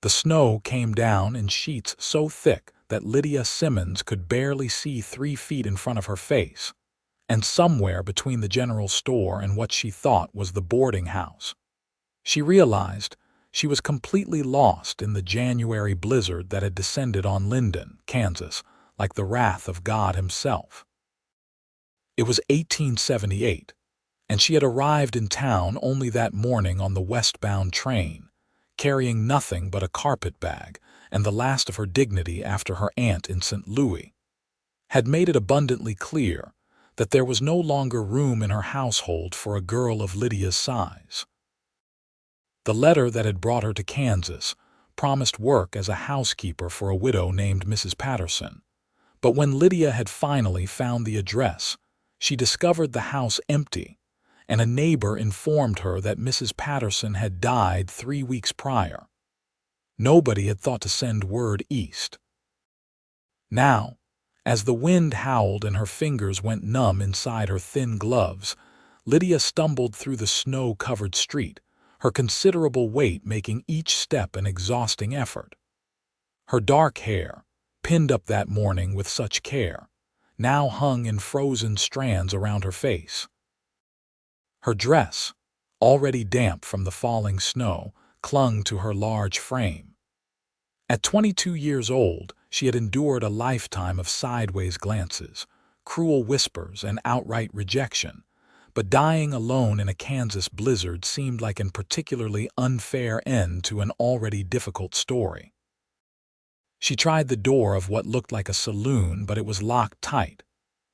The snow came down in sheets so thick that Lydia Simmons could barely see 3 feet in front of her face, and somewhere between the general store and what she thought was the boarding house. She realized she was completely lost in the January blizzard that had descended on Linden, Kansas, like the wrath of God himself. It was 1878, and she had arrived in town only that morning on the westbound train, carrying nothing but a carpet bag and the last of her dignity after her aunt in St. Louis had made it abundantly clear that there was no longer room in her household for a girl of Lydia's size. The letter that had brought her to Kansas promised work as a housekeeper for a widow named Mrs. Patterson, but when Lydia had finally found the address, she discovered the house empty, and a neighbor informed her that Mrs. Patterson had died 3 weeks prior. Nobody had thought to send word east. Now, as the wind howled and her fingers went numb inside her thin gloves, Lydia stumbled through the snow-covered street, her considerable weight making each step an exhausting effort. Her dark hair, pinned up that morning with such care, now hung in frozen strands around her face. Her dress, already damp from the falling snow, clung to her large frame. At 22 years old, she had endured a lifetime of sideways glances, cruel whispers, and outright rejection, but dying alone in a Kansas blizzard seemed like an particularly unfair end to an already difficult story. She tried the door of what looked like a saloon, but it was locked tight.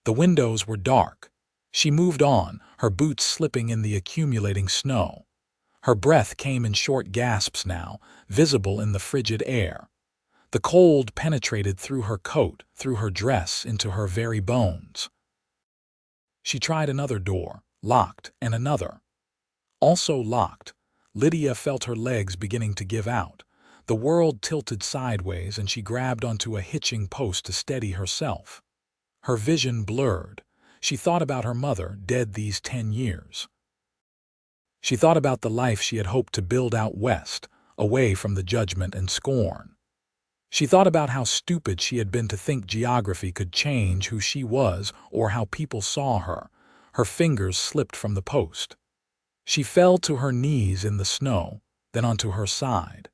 The windows were dark. She moved on, her boots slipping in the accumulating snow. Her breath came in short gasps now, visible in the frigid air. The cold penetrated through her coat, through her dress, into her very bones. She tried another door, locked, and another. Also locked. Lydia felt her legs beginning to give out. The world tilted sideways, and she grabbed onto a hitching post to steady herself. Her vision blurred. She thought about her mother, dead these 10 years. She thought about the life she had hoped to build out west, away from the judgment and scorn. She thought about how stupid she had been to think geography could change who she was or how people saw her. Her fingers slipped from the post. She fell to her knees in the snow, then onto her side.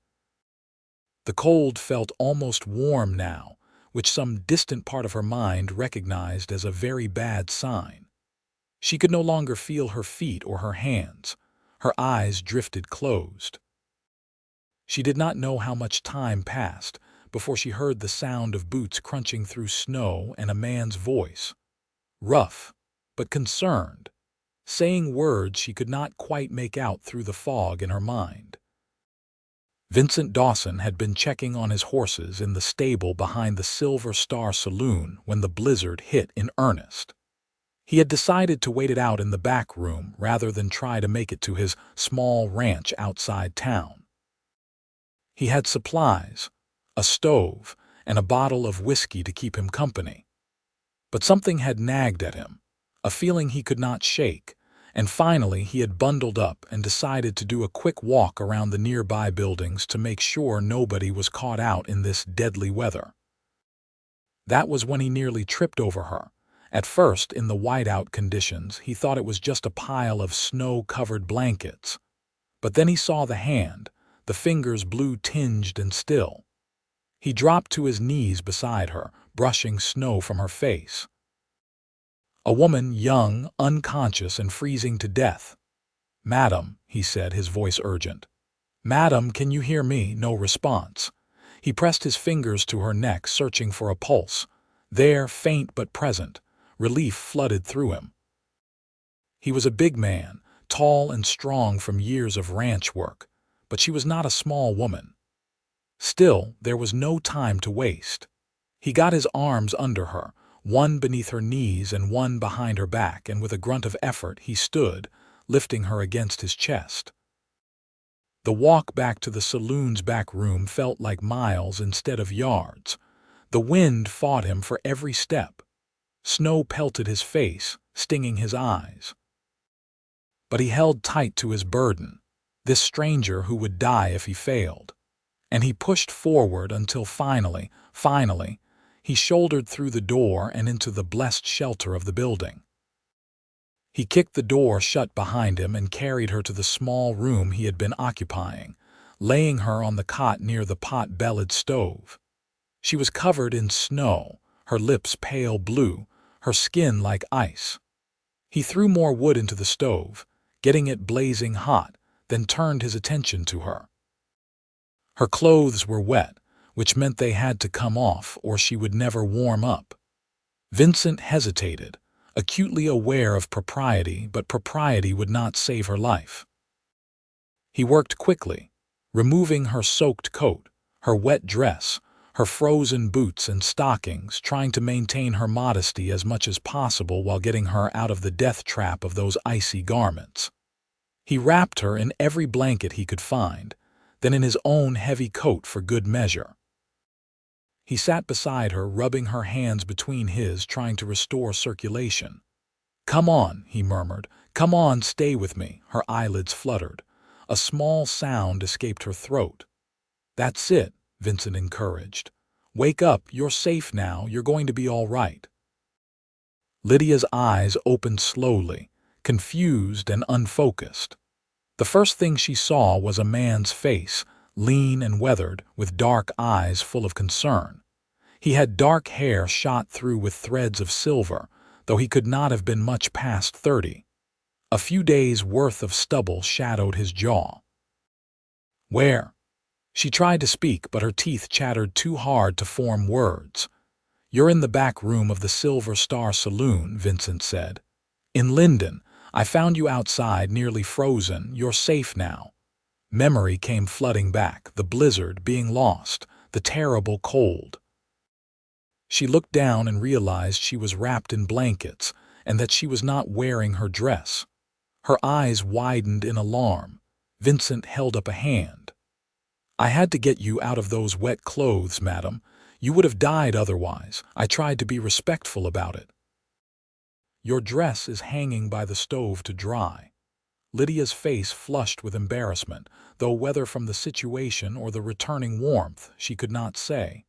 The cold felt almost warm now, which some distant part of her mind recognized as a very bad sign. She could no longer feel her feet or her hands. Her eyes drifted closed. She did not know how much time passed before she heard the sound of boots crunching through snow and a man's voice, rough but concerned, saying words she could not quite make out through the fog in her mind. Vincent Dawson had been checking on his horses in the stable behind the Silver Star Saloon when the blizzard hit in earnest. He had decided to wait it out in the back room rather than try to make it to his small ranch outside town. He had supplies, a stove, and a bottle of whiskey to keep him company. But something had nagged at him, a feeling he could not shake, and finally he had bundled up and decided to do a quick walk around the nearby buildings to make sure nobody was caught out in this deadly weather. That was when he nearly tripped over her. At first, in the whiteout conditions, he thought it was just a pile of snow-covered blankets. But then he saw the hand, the fingers blue-tinged and still. He dropped to his knees beside her, brushing snow from her face. A woman, young, unconscious, and freezing to death. "Madam," he said, his voice urgent. "Madam, can you hear me?" No response. He pressed his fingers to her neck, searching for a pulse. There, faint but present, relief flooded through him. He was a big man, tall and strong from years of ranch work, but she was not a small woman. Still, there was no time to waste. He got his arms under her, one beneath her knees and one behind her back, and with a grunt of effort he stood, lifting her against his chest. The walk back to the saloon's back room felt like miles instead of yards. The wind fought him for every step. Snow pelted his face, stinging his eyes. But he held tight to his burden, this stranger who would die if he failed. and he pushed forward until finally, he shouldered through the door and into the blessed shelter of the building. He kicked the door shut behind him and carried her to the small room he had been occupying, laying her on the cot near the pot-bellied stove. She was covered in snow, her lips pale blue, her skin like ice. He threw more wood into the stove, getting it blazing hot, then turned his attention to her. Her clothes were wet, which meant they had to come off or she would never warm up. Vincent hesitated, acutely aware of propriety, but propriety would not save her life. He worked quickly, removing her soaked coat, her wet dress, her frozen boots and stockings, trying to maintain her modesty as much as possible while getting her out of the death trap of those icy garments. He wrapped her in every blanket he could find, then in his own heavy coat for good measure. He sat beside her, rubbing her hands between his, trying to restore circulation. "Come on," he murmured. "Come on, stay with me." Her eyelids fluttered. A small sound escaped her throat. "That's it," Vincent encouraged. "Wake up, you're safe now, you're going to be all right." Lydia's eyes opened slowly, confused and unfocused. The first thing she saw was a man's face, lean and weathered, with dark eyes full of concern. He had dark hair shot through with threads of silver, though he could not have been much past 30. A few days' worth of stubble shadowed his jaw. "Where?" She tried to speak, but her teeth chattered too hard to form words. "You're in the back room of the Silver Star Saloon," Vincent said. "In Linden. I found you outside, nearly frozen. You're safe now." Memory came flooding back, the blizzard, being lost, the terrible cold. She looked down and realized she was wrapped in blankets and that she was not wearing her dress. Her eyes widened in alarm. Vincent held up a hand. "I had to get you out of those wet clothes, madam. You would have died otherwise. I tried to be respectful about it." "Your dress is hanging by the stove to dry." Lydia's face flushed with embarrassment, though whether from the situation or the returning warmth she could not say.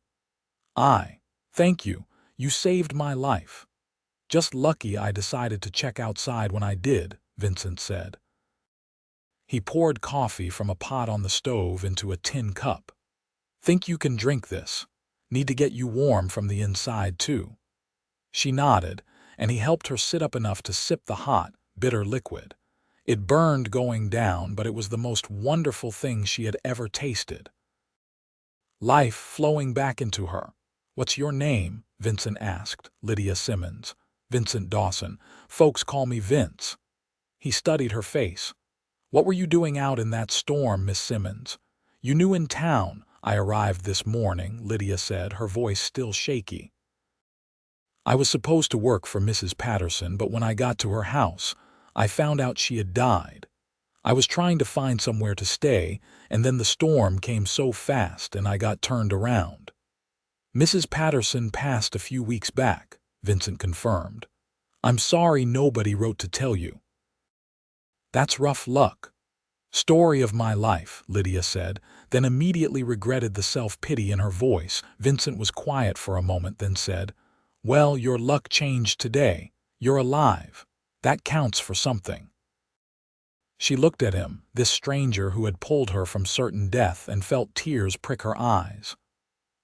"Thank you. You saved my life." "Just lucky I decided to check outside when I did," Vincent said. He poured coffee from a pot on the stove into a tin cup. "Think you can drink this? Need to get you warm from the inside, too." She nodded, and he helped her sit up enough to sip the hot, bitter liquid. It burned going down, but it was the most wonderful thing she had ever tasted. Life flowing back into her. "What's your name?" Vincent asked. "Lydia Simmons." "Vincent Dawson. Folks call me Vince." He studied her face. "What were you doing out in that storm, Miss Simmons?" "You knew in town. I arrived this morning," Lydia said, her voice still shaky. "I was supposed to work for Mrs. Patterson, but when I got to her house, I found out she had died. I was trying to find somewhere to stay, and then the storm came so fast and I got turned around." "Mrs. Patterson passed a few weeks back," Vincent confirmed. "I'm sorry nobody wrote to tell you." "That's rough luck." "Story of my life," Lydia said, then immediately regretted the self-pity in her voice. Vincent was quiet for a moment, then said, "Well, your luck changed today. You're alive. That counts for something." She looked at him, this stranger who had pulled her from certain death, and felt tears prick her eyes.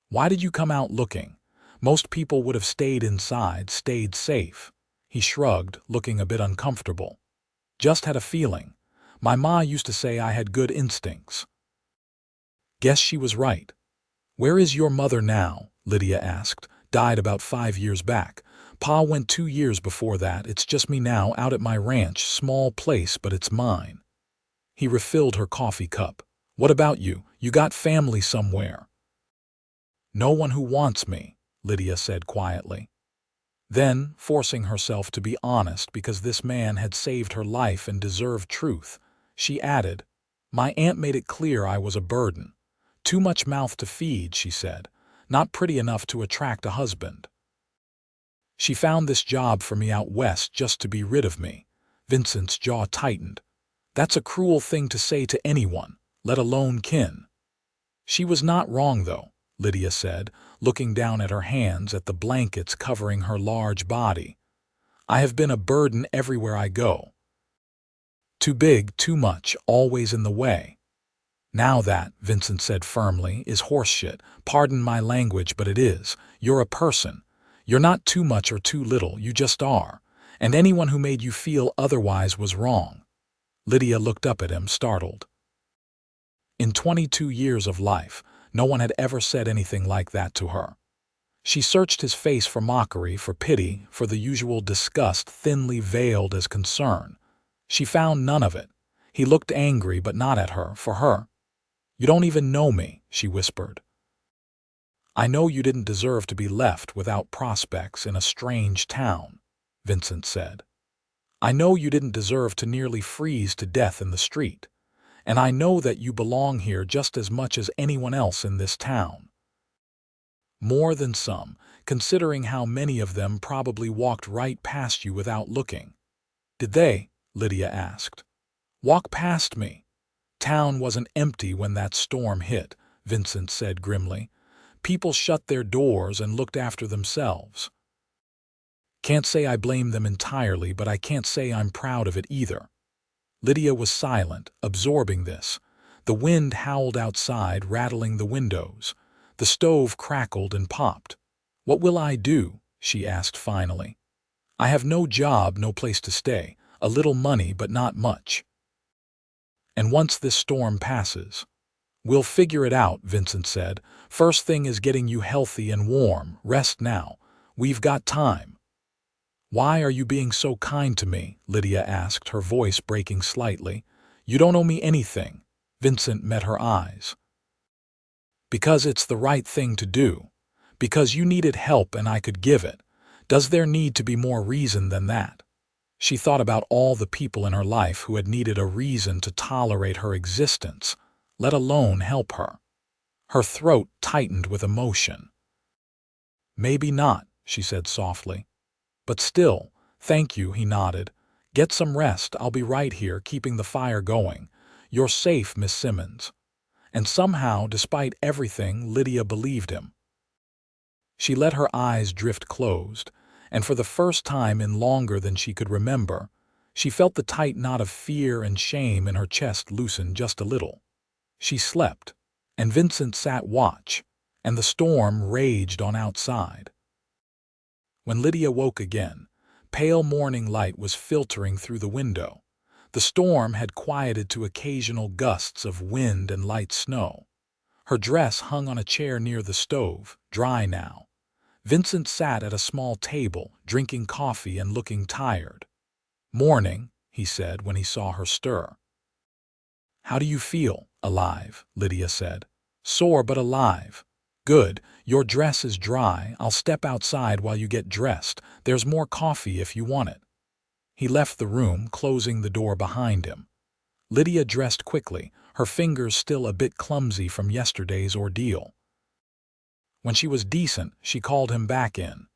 "Why did you come out looking? Most people would have stayed inside, stayed safe." He shrugged, looking a bit uncomfortable. "Just had a feeling. My ma used to say I had good instincts." Guess she was right. "Where is your mother now?" Lydia asked. "Died about 5 years back. Pa went 2 years before that. It's just me now, out at my ranch, small place, but it's mine." He refilled her coffee cup. "What about you? You got family somewhere?" "No one who wants me," Lydia said quietly. Then, forcing herself to be honest because this man had saved her life and deserved truth, she added, "My aunt made it clear I was a burden. Too much mouth to feed," she said. "Not pretty enough to attract a husband. She found this job for me out west just to be rid of me." Vincent's jaw tightened. "That's a cruel thing to say to anyone, let alone kin." She was not wrong, though, Lydia said, looking down at her hands at the blankets covering her large body. I have been a burden everywhere I go. Too big, too much, always in the way. Now that, Vincent said firmly, is horseshit. Pardon my language, but it is. You're a person. You're not too much or too little, you just are. And anyone who made you feel otherwise was wrong. Lydia looked up at him, startled. In 22 years of life, no one had ever said anything like that to her. She searched his face for mockery, for pity, for the usual disgust thinly veiled as concern. She found none of it. He looked angry, but not at her, for her. You don't even know me, she whispered. I know you didn't deserve to be left without prospects in a strange town, Vincent said. I know you didn't deserve to nearly freeze to death in the street. And I know that you belong here just as much as anyone else in this town. More than some, considering how many of them probably walked right past you without looking. Did they? Lydia asked. Walk past me. Town wasn't empty when that storm hit, Vincent said grimly. People shut their doors and looked after themselves. Can't say I blame them entirely, but I can't say I'm proud of it either. Lydia was silent, absorbing this. The wind howled outside, rattling the windows. The stove crackled and popped. What will I do? She asked finally. I have no job, no place to stay. A little money, but not much. And once this storm passes, we'll figure it out, Vincent said. First thing is getting you healthy and warm. Rest now. We've got time. Why are you being so kind to me? Lydia asked, her voice breaking slightly. You don't owe me anything. Vincent met her eyes. Because it's the right thing to do. Because you needed help and I could give it. Does there need to be more reason than that? She thought about all the people in her life who had needed a reason to tolerate her existence, let alone help her. Her throat tightened with emotion. Maybe not, she said softly. But still, thank you, he nodded. Get some rest, I'll be right here keeping the fire going. You're safe, Miss Simmons. And somehow, despite everything, Lydia believed him. She let her eyes drift closed, and for the first time in longer than she could remember, she felt the tight knot of fear and shame in her chest loosen just a little. She slept, and Vincent sat watch, and the storm raged on outside. When Lydia woke again, pale morning light was filtering through the window. The storm had quieted to occasional gusts of wind and light snow. Her dress hung on a chair near the stove, dry now. Vincent sat at a small table, drinking coffee and looking tired. Morning, he said when he saw her stir. How do you feel? Alive, Lydia said. Sore but alive. Good. Your dress is dry. I'll step outside while you get dressed. There's more coffee if you want it. He left the room, closing the door behind him. Lydia dressed quickly, her fingers still a bit clumsy from yesterday's ordeal. When she was decent, she called him back in.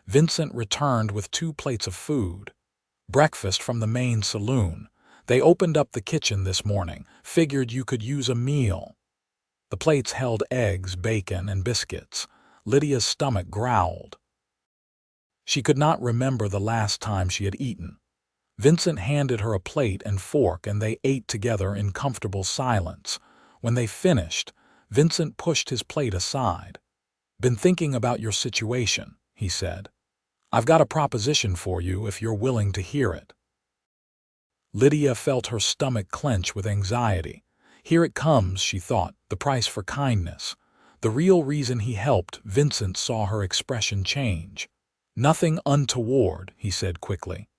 Vincent returned with 2 plates of food. Breakfast from the main saloon. They opened up the kitchen this morning, figured you could use a meal. The plates held eggs, bacon, and biscuits. Lydia's stomach growled. She could not remember the last time she had eaten. Vincent handed her a plate and fork, and they ate together in comfortable silence. When they finished, Vincent pushed his plate aside. Been thinking about your situation, he said. I've got a proposition for you if you're willing to hear it. Lydia felt her stomach clench with anxiety. Here it comes, she thought, the price for kindness. The real reason he helped. Vincent saw her expression change. Nothing untoward, he said quickly.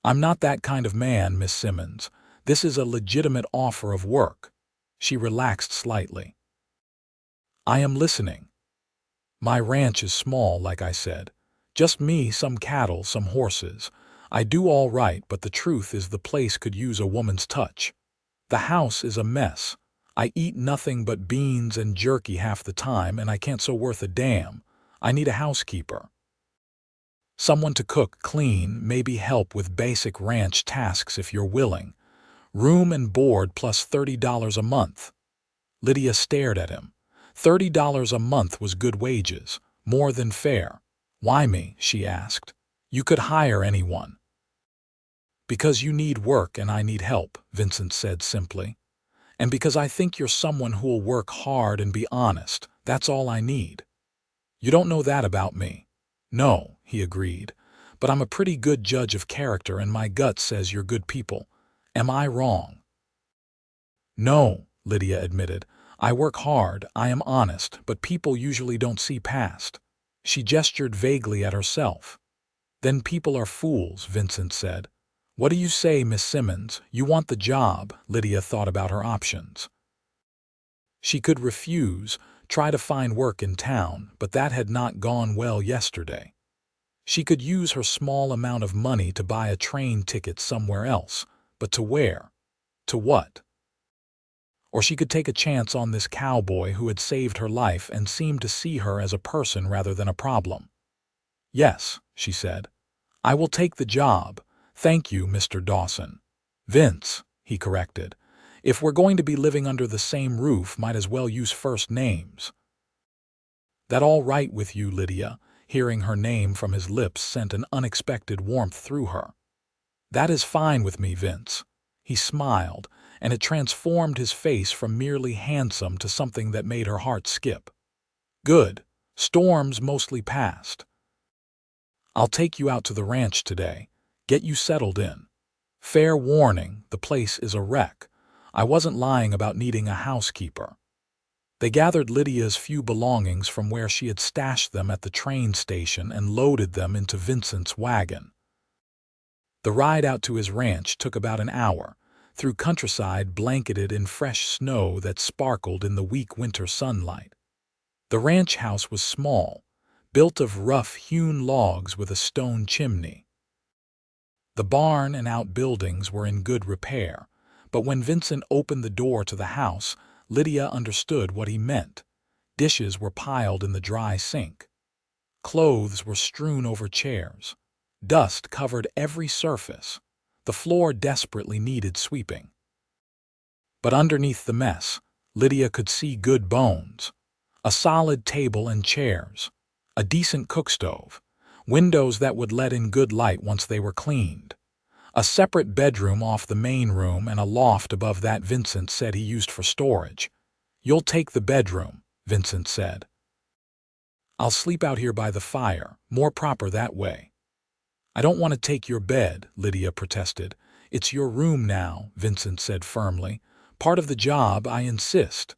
I'm not that kind of man, Miss Simmons. This is a legitimate offer of work. She relaxed slightly. I am listening. My ranch is small, like I said. Just me, some cattle, some horses. I do all right, but the truth is the place could use a woman's touch. The house is a mess. I eat nothing but beans and jerky half the time, and I can't so worth a damn. I need a housekeeper. Someone to cook, clean, maybe help with basic ranch tasks if you're willing. Room and board plus $30 a month. Lydia stared at him. $30 a month was good wages, more than fair. Why me? She asked. You could hire anyone. Because you need work and I need help, Vincent said simply. And because I think you're someone who'll work hard and be honest, that's all I need. You don't know that about me. No, he agreed, but I'm a pretty good judge of character and my gut says you're good people. Am I wrong? No, Lydia admitted. I work hard, I am honest, but people usually don't see past. She gestured vaguely at herself. Then people are fools, Vincent said. What do you say, Miss Simmons? You want the job? Lydia thought about her options. She could refuse, try to find work in town, but that had not gone well yesterday. She could use her small amount of money to buy a train ticket somewhere else, but to where? To what? Or she could take a chance on this cowboy who had saved her life and seemed to see her as a person rather than a problem. Yes, she said. I will take the job. Thank you, Mr. Dawson. Vince, he corrected. If we're going to be living under the same roof, might as well use first names. That all right with you, Lydia? Hearing her name from his lips sent an unexpected warmth through her. That is fine with me, Vince. He smiled, and it transformed his face from merely handsome to something that made her heart skip. Good. Storms mostly passed. I'll take you out to the ranch today. Get you settled in. Fair warning, the place is a wreck. I wasn't lying about needing a housekeeper. They gathered Lydia's few belongings from where she had stashed them at the train station and loaded them into Vincent's wagon. The ride out to his ranch took about an hour, through countryside blanketed in fresh snow that sparkled in the weak winter sunlight. The ranch house was small, built of rough-hewn logs with a stone chimney. The barn and outbuildings were in good repair, but when Vincent opened the door to the house, Lydia understood what he meant. Dishes were piled in the dry sink. Clothes were strewn over chairs. Dust covered every surface. The floor desperately needed sweeping. But underneath the mess, Lydia could see good bones. A solid table and chairs. A decent cookstove. Windows that would let in good light once they were cleaned. A separate bedroom off the main room and a loft above that Vincent said he used for storage. You'll take the bedroom, Vincent said. I'll sleep out here by the fire, more proper that way. I don't want to take your bed, Lydia protested. It's your room now, Vincent said firmly. Part of the job, I insist.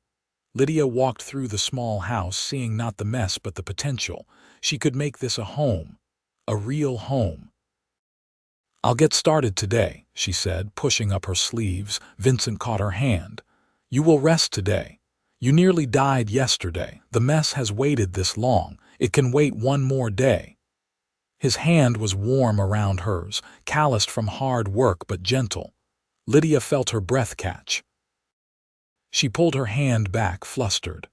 Lydia walked through the small house, seeing not the mess but the potential. She could make this a home, a real home. I'll get started today, she said, pushing up her sleeves. Vincent caught her hand. You will rest today. You nearly died yesterday. The mess has waited this long. It can wait one more day. His hand was warm around hers, calloused from hard work but gentle. Lydia felt her breath catch. She pulled her hand back, flustered.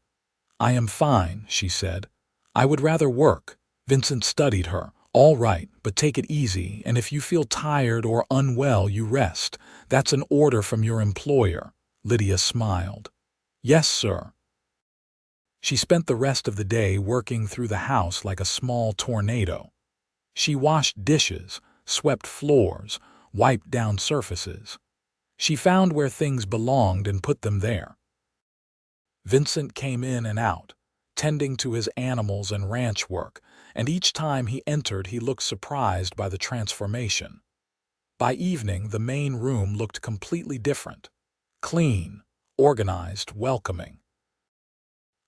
I am fine, she said. I would rather work. Vincent studied her. All right, but take it easy, and if you feel tired or unwell, you rest. That's an order from your employer. Lydia smiled. Yes, sir. She spent the rest of the day working through the house like a small tornado. She washed dishes, swept floors, wiped down surfaces. She found where things belonged and put them there. Vincent came in and out, tending to his animals and ranch work, and each time he entered he looked surprised by the transformation. By evening, the main room looked completely different. Clean, organized, welcoming.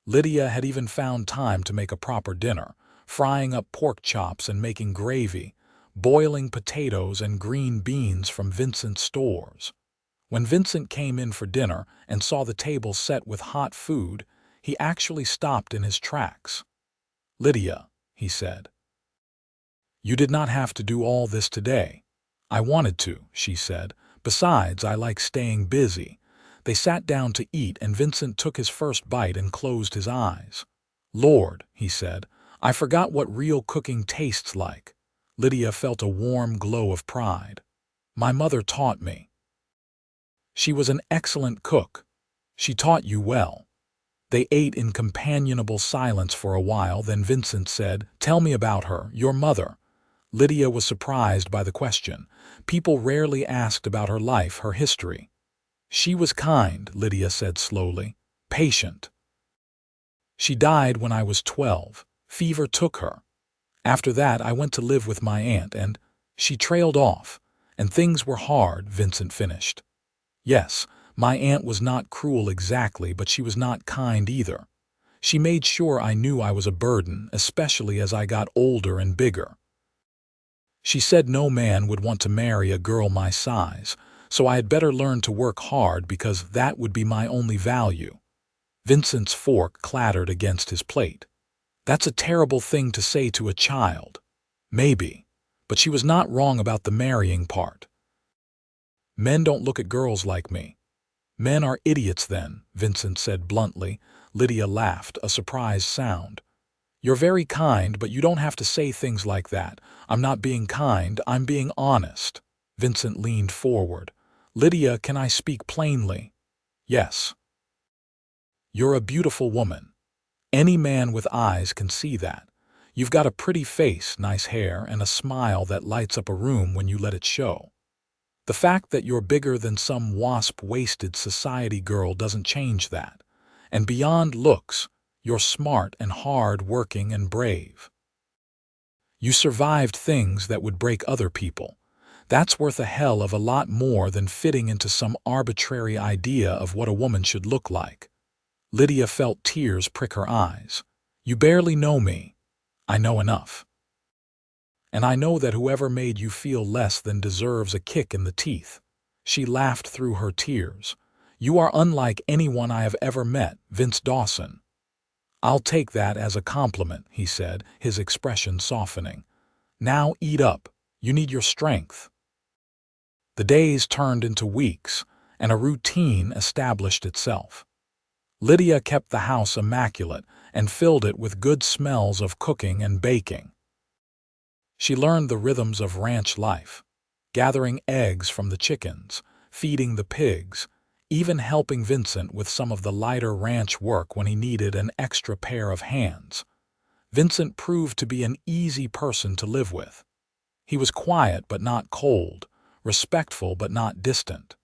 Lydia had even found time to make a proper dinner, frying up pork chops and making gravy, boiling potatoes and green beans from Vincent's stores. When Vincent came in for dinner and saw the table set with hot food, he actually stopped in his tracks. Lydia, he said. You did not have to do all this today. I wanted to, she said. Besides, I like staying busy. They sat down to eat and Vincent took his first bite and closed his eyes. Lord, he said, I forgot what real cooking tastes like. Lydia felt a warm glow of pride. My mother taught me. She was an excellent cook. She taught you well. They ate in companionable silence for a while, then Vincent said, "Tell me about her, your mother." Lydia was surprised by the question. People rarely asked about her life, her history. "She was kind," Lydia said slowly. "Patient. She died when I was 12. Fever took her. After that, I went to live with my aunt, and she trailed off. And things were hard," Vincent finished. "Yes, my aunt was not cruel exactly, but she was not kind either. She made sure I knew I was a burden, especially as I got older and bigger. She said no man would want to marry a girl my size, so I had better learn to work hard because that would be my only value." Vincent's fork clattered against his plate. "That's a terrible thing to say to a child." "Maybe. But she was not wrong about the marrying part. Men don't look at girls like me." "Men are idiots then," Vincent said bluntly. Lydia laughed, a surprised sound. "You're very kind, but you don't have to say things like that. I'm not being kind, I'm being honest." Vincent leaned forward. "Lydia, can I speak plainly?" "Yes. You're a beautiful woman. Any man with eyes can see that. You've got a pretty face, nice hair, and a smile that lights up a room when you let it show. The fact that you're bigger than some wasp-waisted society girl doesn't change that. And beyond looks, you're smart and hard-working and brave. You survived things that would break other people. That's worth a hell of a lot more than fitting into some arbitrary idea of what a woman should look like." Lydia felt tears prick her eyes. "You barely know me. I know enough. And I know that whoever made you feel less than deserves a kick in the teeth." She laughed through her tears. "You are unlike anyone I have ever met, Vince Dawson." "I'll take that as a compliment," he said, his expression softening. "Now eat up. You need your strength." The days turned into weeks, and a routine established itself. Lydia kept the house immaculate and filled it with good smells of cooking and baking. She learned the rhythms of ranch life, gathering eggs from the chickens, feeding the pigs, even helping Vincent with some of the lighter ranch work when he needed an extra pair of hands. Vincent proved to be an easy person to live with. He was quiet but not cold, respectful but not distant.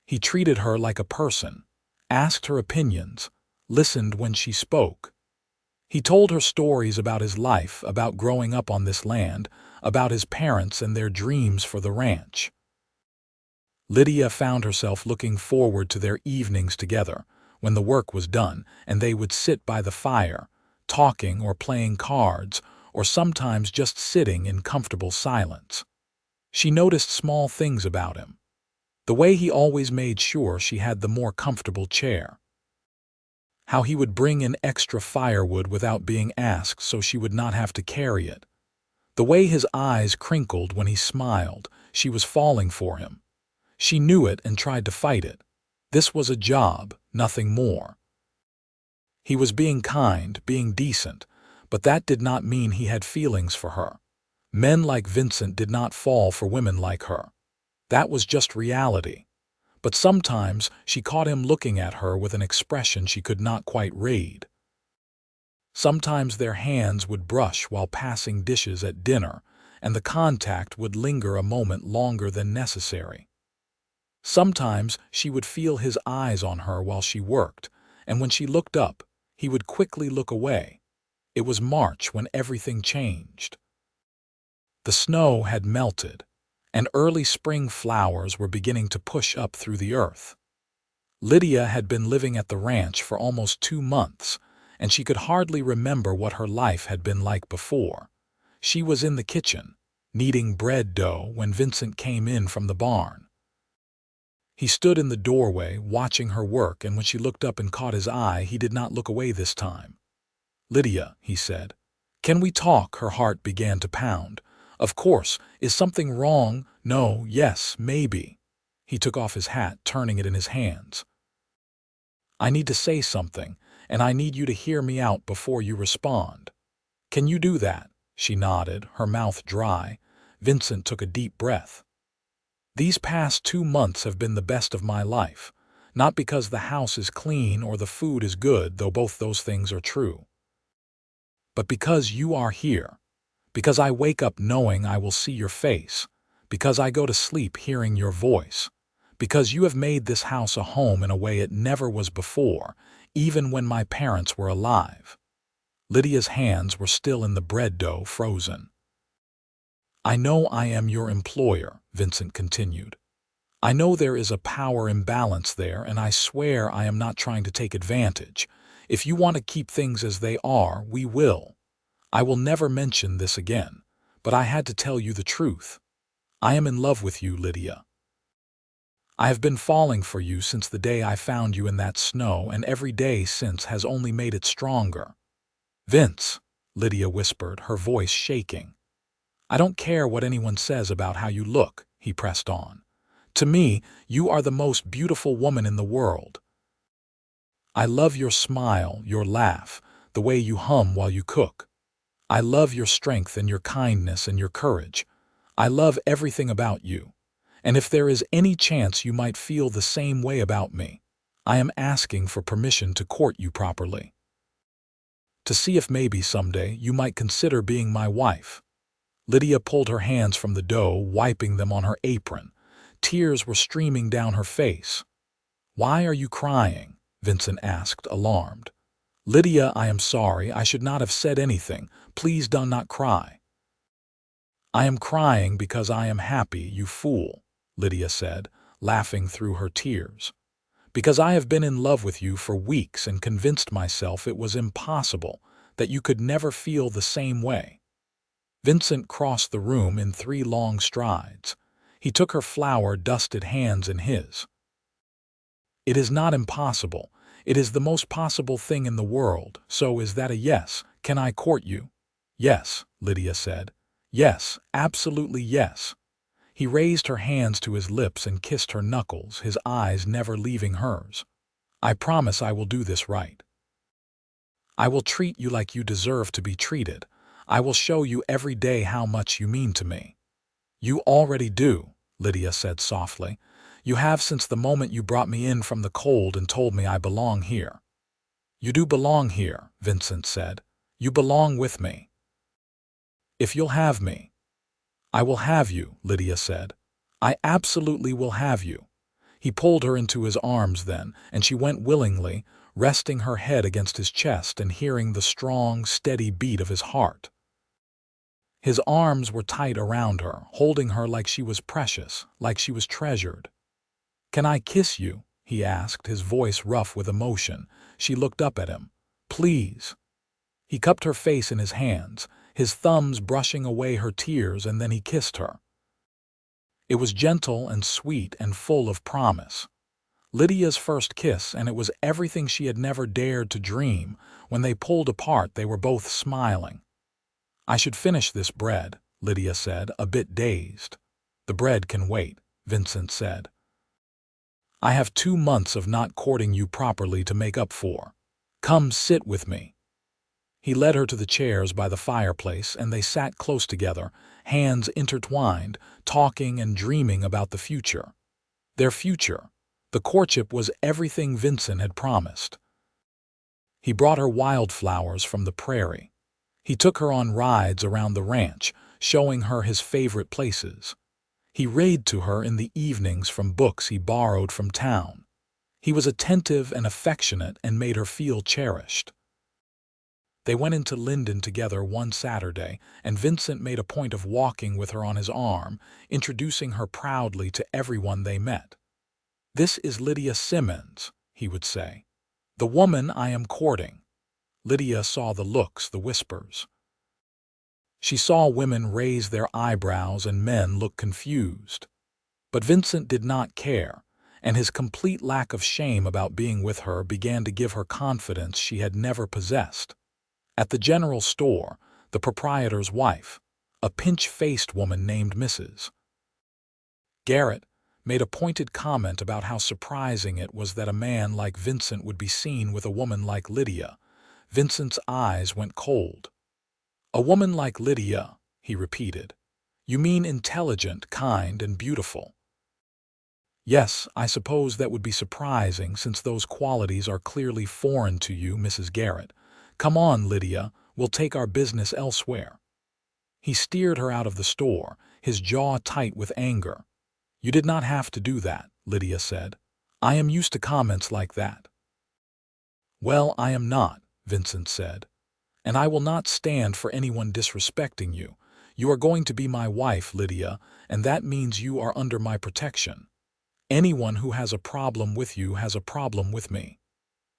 He treated her like a person, asked her opinions, listened when she spoke. He told her stories about his life, about growing up on this land, about his parents and their dreams for the ranch. Lydia found herself looking forward to their evenings together, when the work was done, and they would sit by the fire, talking or playing cards, or sometimes just sitting in comfortable silence. She noticed small things about him. The way he always made sure she had the more comfortable chair. How he would bring in extra firewood without being asked so she would not have to carry it. The way his eyes crinkled when he smiled, she was falling for him. She knew it and tried to fight it. This was a job, nothing more. He was being kind, being decent, but that did not mean he had feelings for her. Men like Vincent did not fall for women like her. That was just reality. But sometimes she caught him looking at her with an expression she could not quite read. Sometimes their hands would brush while passing dishes at dinner, and the contact would linger a moment longer than necessary. Sometimes she would feel his eyes on her while she worked, and when she looked up, he would quickly look away. It was March when everything changed. The snow had melted, and early spring flowers were beginning to push up through the earth. Lydia had been living at the ranch for almost 2 months, and she could hardly remember what her life had been like before. She was in the kitchen, kneading bread dough when Vincent came in from the barn. He stood in the doorway, watching her work, and when she looked up and caught his eye, he did not look away this time. "Lydia," he said, "can we talk?" Her heart began to pound. "Of course. Is something wrong?" "No, yes, maybe." He took off his hat, turning it in his hands. "I need to say something, and I need you to hear me out before you respond." "Can you do that?" She nodded, her mouth dry. Vincent took a deep breath. "These past 2 months have been the best of my life. Not because the house is clean or the food is good, though both those things are true. But because you are here. Because I wake up knowing I will see your face. Because I go to sleep hearing your voice. Because you have made this house a home in a way it never was before, even when my parents were alive. Lydia's hands were still in the bread dough, frozen. I know I am your employer, Vincent continued. I know there is a power imbalance there, and I swear I am not trying to take advantage. If you want to keep things as they are, we will. I will never mention this again, but I had to tell you the truth. I am in love with you, Lydia. I have been falling for you since the day I found you in that snow, and every day since has only made it stronger. Vince, Lydia whispered, her voice shaking. I don't care what anyone says about how you look, he pressed on. To me, you are the most beautiful woman in the world. I love your smile, your laugh, the way you hum while you cook. I love your strength and your kindness and your courage. I love everything about you. And if there is any chance you might feel the same way about me, I am asking for permission to court you properly. To see if maybe someday you might consider being my wife. Lydia pulled her hands from the dough, wiping them on her apron. Tears were streaming down her face. Why are you crying? Vincent asked, alarmed. Lydia, I am sorry. I should not have said anything. Please do not cry. I am crying because I am happy, you fool, Lydia said, laughing through her tears. Because I have been in love with you for weeks and convinced myself it was impossible, that you could never feel the same way. Vincent crossed the room in 3 long strides. He took her flour-dusted hands in his. It is not impossible. It is the most possible thing in the world. So is that a yes? Can I court you? Yes, Lydia said. Yes, absolutely yes. He raised her hands to his lips and kissed her knuckles, his eyes never leaving hers. I promise I will do this right. I will treat you like you deserve to be treated. I will show you every day how much you mean to me. You already do, Lydia said softly. You have since the moment you brought me in from the cold and told me I belong here. You do belong here, Vincent said. You belong with me. If you'll have me. I will have you, Lydia said. I absolutely will have you. He pulled her into his arms then, and she went willingly, resting her head against his chest and hearing the strong, steady beat of his heart. His arms were tight around her, holding her like she was precious, like she was treasured. Can I kiss you? He asked, his voice rough with emotion. She looked up at him. Please. He cupped her face in his hands, his thumbs brushing away her tears, and then he kissed her. It was gentle and sweet and full of promise. Lydia's first kiss, and it was everything she had never dared to dream. When they pulled apart, they were both smiling. I should finish this bread, Lydia said, a bit dazed. The bread can wait, Vincent said. I have 2 months of not courting you properly to make up for. Come sit with me. He led her to the chairs by the fireplace, and they sat close together, hands intertwined, talking and dreaming about the future. Their future. The courtship was everything Vincent had promised. He brought her wildflowers from the prairie. He took her on rides around the ranch, showing her his favorite places. He read to her in the evenings from books he borrowed from town. He was attentive and affectionate and made her feel cherished. They went into Linden together one Saturday, and Vincent made a point of walking with her on his arm, introducing her proudly to everyone they met. This is Lydia Simmons, he would say. The woman I am courting. Lydia saw the looks, the whispers. She saw women raise their eyebrows and men look confused. But Vincent did not care, and his complete lack of shame about being with her began to give her confidence she had never possessed. At the general store, the proprietor's wife, a pinch-faced woman named Mrs. Garrett, made a pointed comment about how surprising it was that a man like Vincent would be seen with a woman like Lydia. Vincent's eyes went cold. A woman like Lydia, he repeated. You mean intelligent, kind, and beautiful. Yes, I suppose that would be surprising since those qualities are clearly foreign to you, Mrs. Garrett. Come on, Lydia, we'll take our business elsewhere. He steered her out of the store, his jaw tight with anger. You did not have to do that, Lydia said. I am used to comments like that. Well, I am not, Vincent said, and I will not stand for anyone disrespecting you. You are going to be my wife, Lydia, and that means you are under my protection. Anyone who has a problem with you has a problem with me.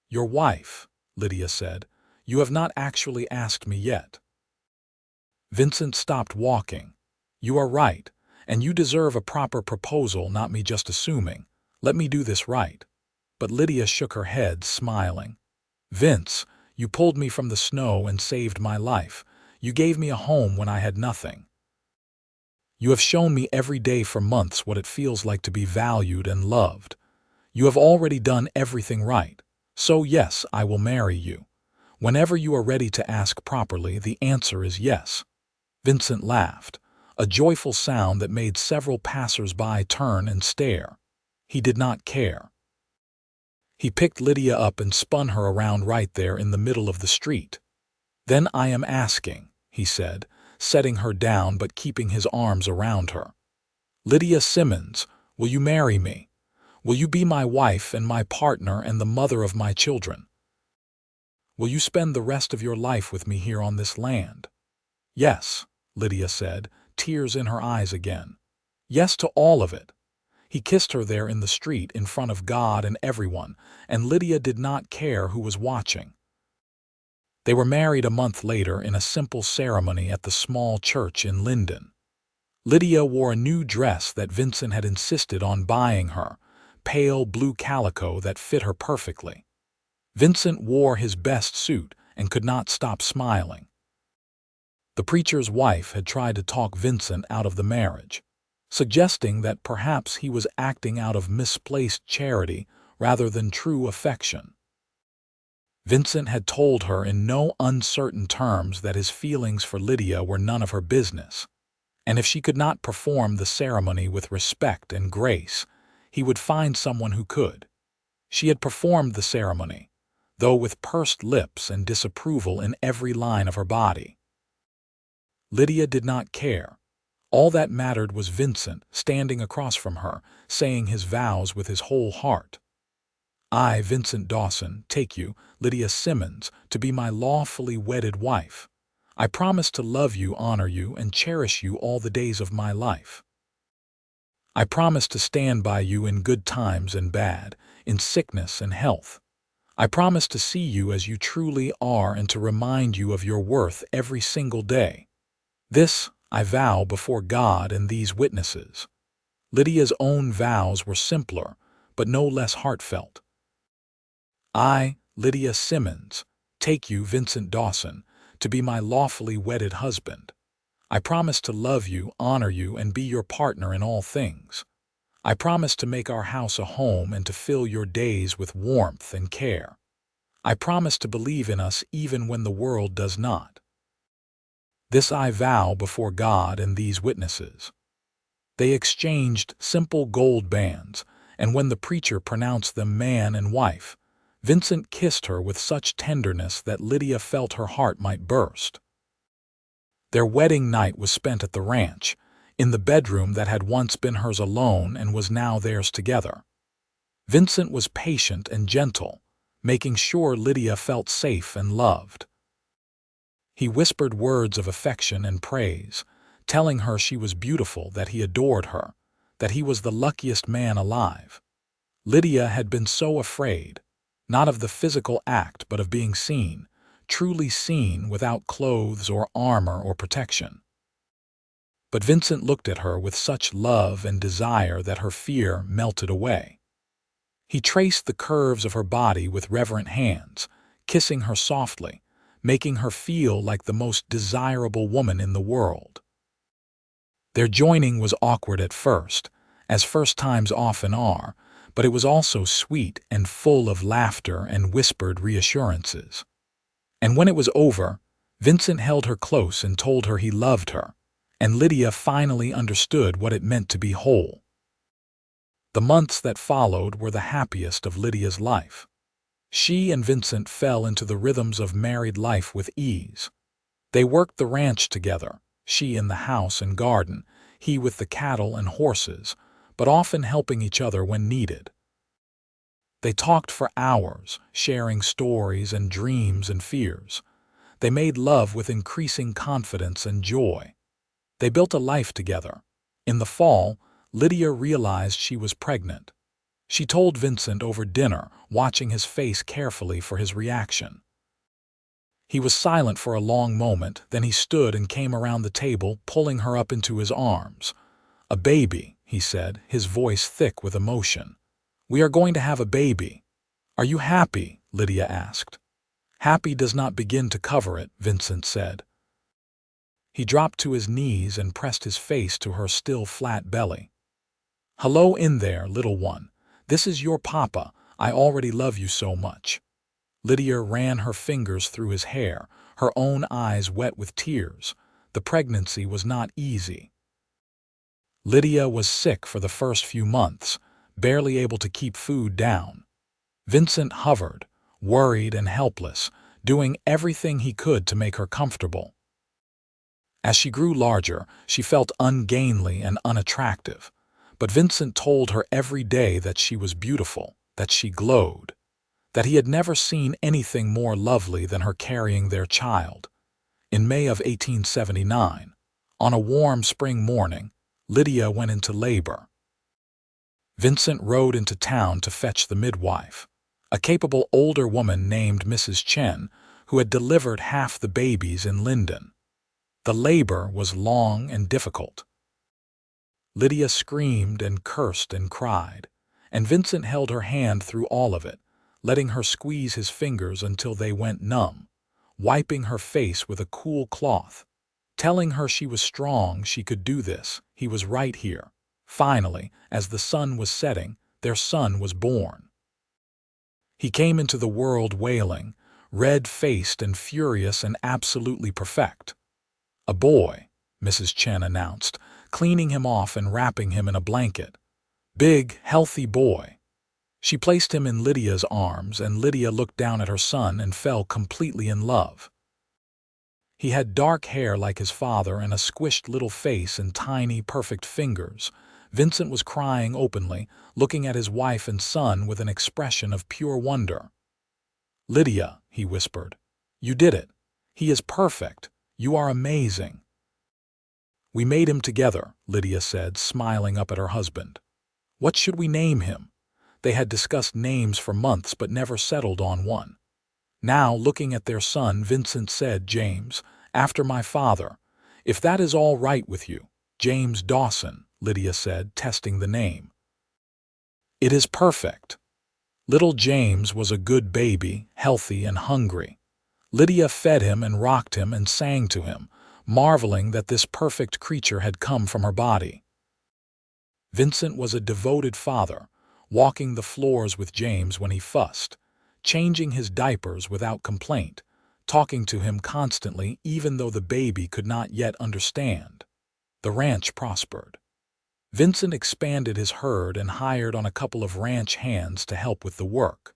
Your wife, Lydia said. You have not actually asked me yet. Vincent stopped walking. You are right, and you deserve a proper proposal, not me just assuming. Let me do this right. But Lydia shook her head, smiling. Vince, you pulled me from the snow and saved my life. You gave me a home when I had nothing. You have shown me every day for months what it feels like to be valued and loved. You have already done everything right. So yes, I will marry you. Whenever you are ready to ask properly, the answer is yes. Vincent laughed, a joyful sound that made several passers-by turn and stare. He did not care. He picked Lydia up and spun her around right there in the middle of the street. Then I am asking, he said, setting her down but keeping his arms around her. Lydia Simmons, will you marry me? Will you be my wife and my partner and the mother of my children? Will you spend the rest of your life with me here on this land? Yes, Lydia said, tears in her eyes again. Yes to all of it. He kissed her there in the street in front of God and everyone, and Lydia did not care who was watching. They were married a month later in a simple ceremony at the small church in Linden. Lydia wore a new dress that Vincent had insisted on buying her, pale blue calico that fit her perfectly. Vincent wore his best suit and could not stop smiling. The preacher's wife had tried to talk Vincent out of the marriage, suggesting that perhaps he was acting out of misplaced charity rather than true affection. Vincent had told her in no uncertain terms that his feelings for Lydia were none of her business, and if she could not perform the ceremony with respect and grace, he would find someone who could. She had performed the ceremony, though with pursed lips and disapproval in every line of her body. Lydia did not care. All that mattered was Vincent standing across from her, saying his vows with his whole heart. I, Vincent Dawson, take you, Lydia Simmons, to be my lawfully wedded wife. I promise to love you, honor you, and cherish you all the days of my life. I promise to stand by you in good times and bad, in sickness and health. I promise to see you as you truly are and to remind you of your worth every single day. This I vow before God and these witnesses. Lydia's own vows were simpler, but no less heartfelt. I, Lydia Simmons, take you, Vincent Dawson, to be my lawfully wedded husband. I promise to love you, honor you, and be your partner in all things. I promise to make our house a home and to fill your days with warmth and care. I promise to believe in us even when the world does not. This I vow before God and these witnesses. They exchanged simple gold bands, and when the preacher pronounced them man and wife, Vincent kissed her with such tenderness that Lydia felt her heart might burst. Their wedding night was spent at the ranch, in the bedroom that had once been hers alone and was now theirs together. Vincent was patient and gentle, making sure Lydia felt safe and loved. He whispered words of affection and praise, telling her she was beautiful, that he adored her, that he was the luckiest man alive. Lydia had been so afraid, not of the physical act but of being seen, truly seen without clothes or armor or protection. But Vincent looked at her with such love and desire that her fear melted away. He traced the curves of her body with reverent hands, kissing her softly, making her feel like the most desirable woman in the world. Their joining was awkward at first, as first times often are, but it was also sweet and full of laughter and whispered reassurances. And when it was over, Vincent held her close and told her he loved her, and Lydia finally understood what it meant to be whole. The months that followed were the happiest of Lydia's life. She and Vincent fell into the rhythms of married life with ease. They worked the ranch together, she in the house and garden, he with the cattle and horses, but often helping each other when needed. They talked for hours, sharing stories and dreams and fears. They made love with increasing confidence and joy. They built a life together. In the fall, Lydia realized she was pregnant. She told Vincent over dinner, watching his face carefully for his reaction. He was silent for a long moment, then he stood and came around the table, pulling her up into his arms. "A baby," he said, his voice thick with emotion. "We are going to have a baby." "Are you happy?" Lydia asked. "Happy does not begin to cover it," Vincent said. He dropped to his knees and pressed his face to her still flat belly. "Hello in there, little one. This is your papa. I already love you so much." Lydia ran her fingers through his hair, her own eyes wet with tears. The pregnancy was not easy. Lydia was sick for the first few months, barely able to keep food down. Vincent hovered, worried and helpless, doing everything he could to make her comfortable. As she grew larger, she felt ungainly and unattractive, but Vincent told her every day that she was beautiful, that she glowed, that he had never seen anything more lovely than her carrying their child. In May of 1879, on a warm spring morning, Lydia went into labor. Vincent rode into town to fetch the midwife, a capable older woman named Mrs. Chen, who had delivered half the babies in Linden. The labor was long and difficult. Lydia screamed and cursed and cried, and Vincent held her hand through all of it, letting her squeeze his fingers until they went numb, wiping her face with a cool cloth, telling her she was strong, she could do this, he was right here. Finally, as the sun was setting, their son was born. He came into the world wailing, red-faced and furious and absolutely perfect. "A boy," Mrs. Chen announced, cleaning him off and wrapping him in a blanket. "Big, healthy boy." She placed him in Lydia's arms, and Lydia looked down at her son and fell completely in love. He had dark hair like his father and a squished little face and tiny, perfect fingers. Vincent was crying openly, looking at his wife and son with an expression of pure wonder. "Lydia," he whispered, "you did it. He is perfect. You are amazing." "We made him together," Lydia said, smiling up at her husband. "What should we name him?" They had discussed names for months but never settled on one. Now, looking at their son, Vincent said, "James, after my father. If that is all right with you." "James Dawson," Lydia said, testing the name. "It is perfect." Little James was a good baby, healthy and hungry. Lydia fed him and rocked him and sang to him, marveling that this perfect creature had come from her body. Vincent was a devoted father, walking the floors with James when he fussed, changing his diapers without complaint, talking to him constantly even though the baby could not yet understand. The ranch prospered. Vincent expanded his herd and hired on a couple of ranch hands to help with the work.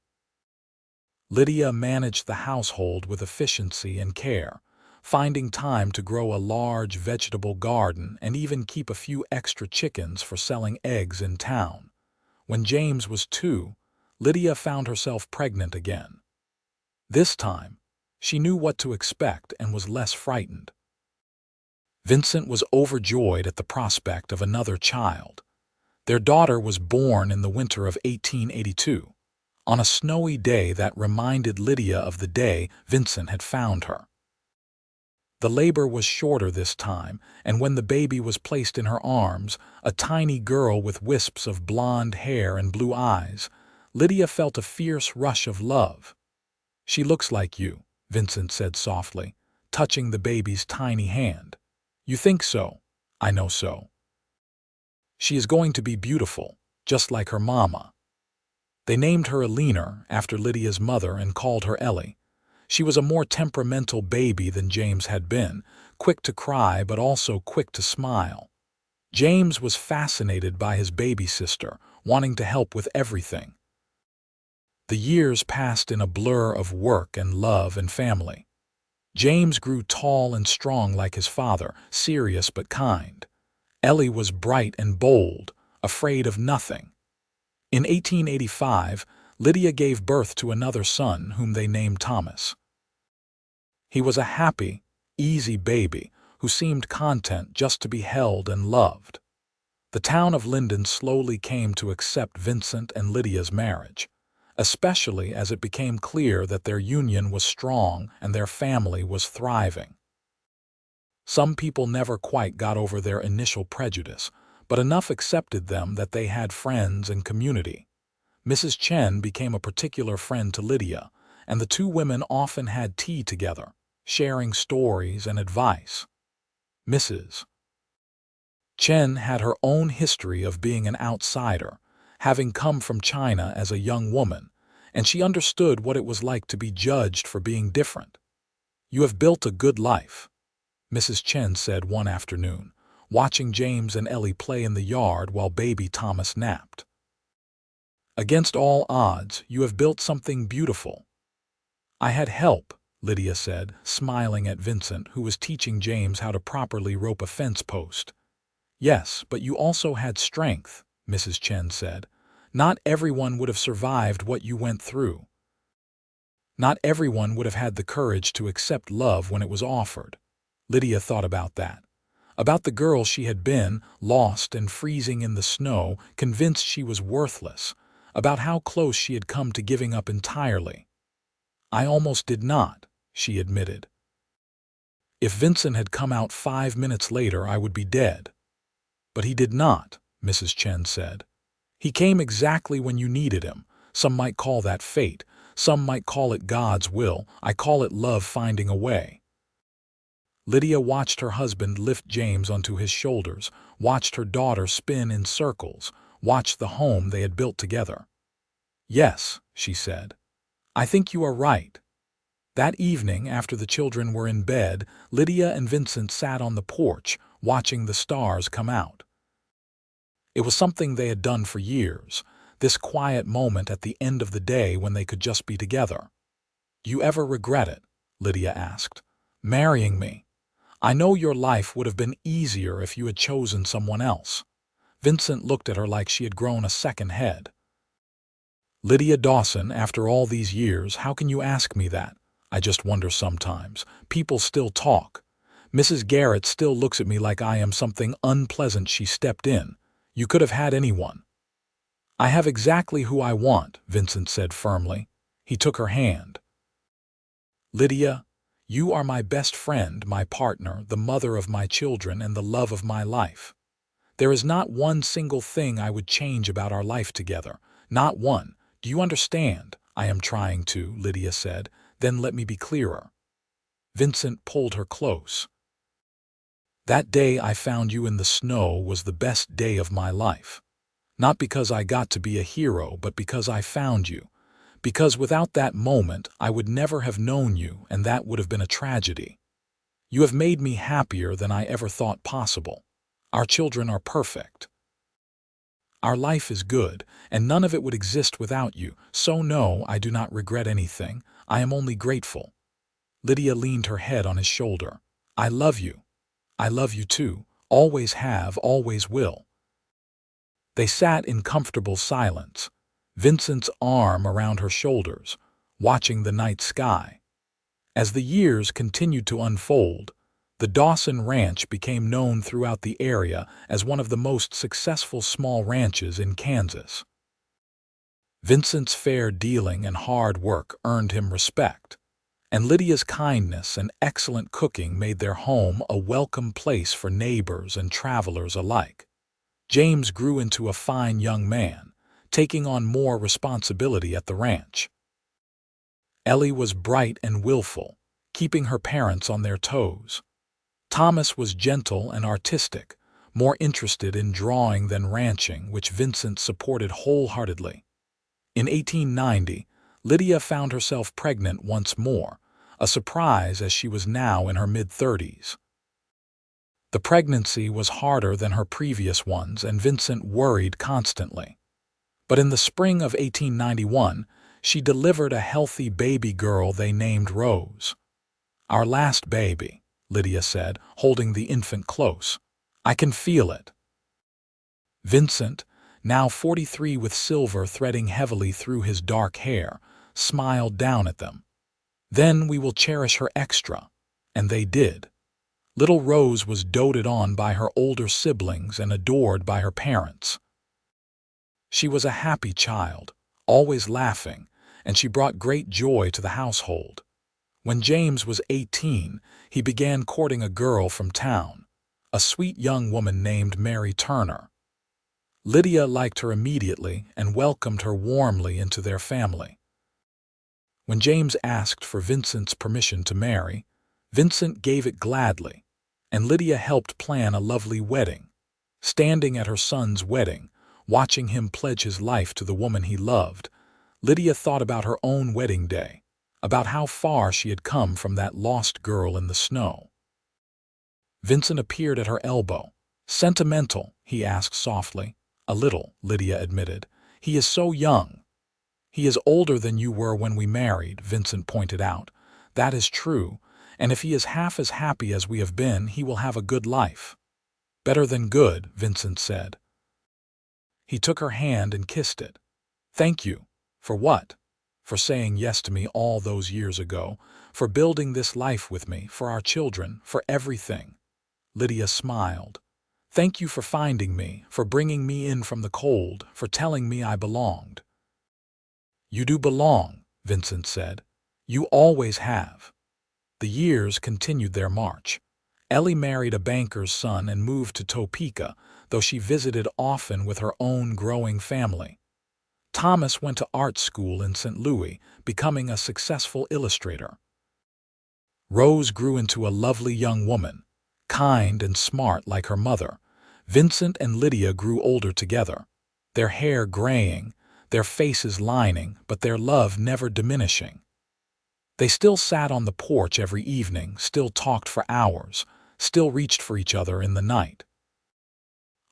Lydia managed the household with efficiency and care, finding time to grow a large vegetable garden and even keep a few extra chickens for selling eggs in town. When James was 2, Lydia found herself pregnant again. This time, she knew what to expect and was less frightened. Vincent was overjoyed at the prospect of another child. Their daughter was born in the winter of 1882, on a snowy day that reminded Lydia of the day Vincent had found her. The labor was shorter this time, and when the baby was placed in her arms, a tiny girl with wisps of blonde hair and blue eyes, Lydia felt a fierce rush of love. "She looks like you," Vincent said softly, touching the baby's tiny hand. "You think so? I know so. She is going to be beautiful, just like her mama." They named her Alina after Lydia's mother and called her Ellie. She was a more temperamental baby than James had been, quick to cry but also quick to smile. James was fascinated by his baby sister, wanting to help with everything. The years passed in a blur of work and love and family. James grew tall and strong like his father, serious but kind. Ellie was bright and bold, afraid of nothing. In 1885, Lydia gave birth to another son whom they named Thomas. He was a happy, easy baby who seemed content just to be held and loved. The town of Linden slowly came to accept Vincent and Lydia's marriage, especially as it became clear that their union was strong and their family was thriving. Some people never quite got over their initial prejudice, but enough accepted them that they had friends and community. Mrs. Chen became a particular friend to Lydia, and the two women often had tea together, sharing stories and advice. Mrs. Chen had her own history of being an outsider, having come from China as a young woman, and she understood what it was like to be judged for being different. "You have built a good life," Mrs. Chen said one afternoon, watching James and Ellie play in the yard while baby Thomas napped. "Against all odds, you have built something beautiful." "I had help," Lydia said, smiling at Vincent, who was teaching James how to properly rope a fence post. "Yes, but you also had strength," Mrs. Chen said. "Not everyone would have survived what you went through. Not everyone would have had the courage to accept love when it was offered." Lydia thought about that. About the girl she had been, lost and freezing in the snow, convinced she was worthless. About how close she had come to giving up entirely. "I almost did not," she admitted. "If Vincent had come out 5 minutes later, I would be dead." "But he did not," Mrs. Chen said. "He came exactly when you needed him. Some might call that fate. Some might call it God's will. I call it love finding a way." Lydia watched her husband lift James onto his shoulders, watched her daughter spin in circles, watched the home they had built together. "Yes," she said. "I think you are right." That evening, after the children were in bed, Lydia and Vincent sat on the porch, watching the stars come out. It was something they had done for years, this quiet moment at the end of the day when they could just be together. "Do you ever regret it?" Lydia asked. "Marrying me? I know your life would have been easier if you had chosen someone else." Vincent looked at her like she had grown a second head. "Lydia Dawson, after all these years, how can you ask me that? I just wonder sometimes. People still talk. Mrs. Garrett still looks at me like I am something unpleasant she stepped in. You could have had anyone." "I have exactly who I want," Vincent said firmly. He took her hand. "Lydia, you are my best friend, my partner, the mother of my children, and the love of my life. There is not one single thing I would change about our life together. Not one. Do you understand?" "I am trying to," Lydia said. "Then let me be clearer." Vincent pulled her close. "That day I found you in the snow was the best day of my life. Not because I got to be a hero, but because I found you. Because without that moment, I would never have known you, and that would have been a tragedy. You have made me happier than I ever thought possible. Our children are perfect. Our life is good, and none of it would exist without you. So no, I do not regret anything. I am only grateful." Lydia leaned her head on his shoulder. "I love you. I love you too. Always have, always will." They sat in comfortable silence, Vincent's arm around her shoulders, watching the night sky. As the years continued to unfold, the Dawson Ranch became known throughout the area as one of the most successful small ranches in Kansas. Vincent's fair dealing and hard work earned him respect, and Lydia's kindness and excellent cooking made their home a welcome place for neighbors and travelers alike. James grew into a fine young man, taking on more responsibility at the ranch. Ellie was bright and willful, keeping her parents on their toes. Thomas was gentle and artistic, more interested in drawing than ranching, which Vincent supported wholeheartedly. In 1890, Lydia found herself pregnant once more, a surprise as she was now in her mid-30s. The pregnancy was harder than her previous ones, and Vincent worried constantly. But in the spring of 1891, she delivered a healthy baby girl they named Rose. "Our last baby," Lydia said, holding the infant close. "I can feel it." Vincent, now 43 with silver threading heavily through his dark hair, smiled down at them. "Then we will cherish her extra." And they did. Little Rose was doted on by her older siblings and adored by her parents. She was a happy child, always laughing, and she brought great joy to the household. When James was 18, he began courting a girl from town, a sweet young woman named Mary Turner. Lydia liked her immediately and welcomed her warmly into their family. When James asked for Vincent's permission to marry, Vincent gave it gladly, and Lydia helped plan a lovely wedding. Standing at her son's wedding, watching him pledge his life to the woman he loved, Lydia thought about her own wedding day, about how far she had come from that lost girl in the snow. Vincent appeared at her elbow. "Sentimental?" he asked softly. "A little," Lydia admitted. "He is so young." "He is older than you were when we married," Vincent pointed out. "That is true, and if he is half as happy as we have been, he will have a good life." "Better than good," Vincent said. He took her hand and kissed it. "Thank you." "For what?" "For saying yes to me all those years ago, for building this life with me, for our children, for everything." Lydia smiled. "Thank you for finding me, for bringing me in from the cold, for telling me I belonged." "You do belong," Vincent said. "You always have." The years continued their march. Ellie married a banker's son and moved to Topeka, though she visited often with her own growing family. Thomas went to art school in St. Louis, becoming a successful illustrator. Rose grew into a lovely young woman, kind and smart like her mother. Vincent and Lydia grew older together, their hair graying, their faces lining, but their love never diminishing. They still sat on the porch every evening, still talked for hours, still reached for each other in the night.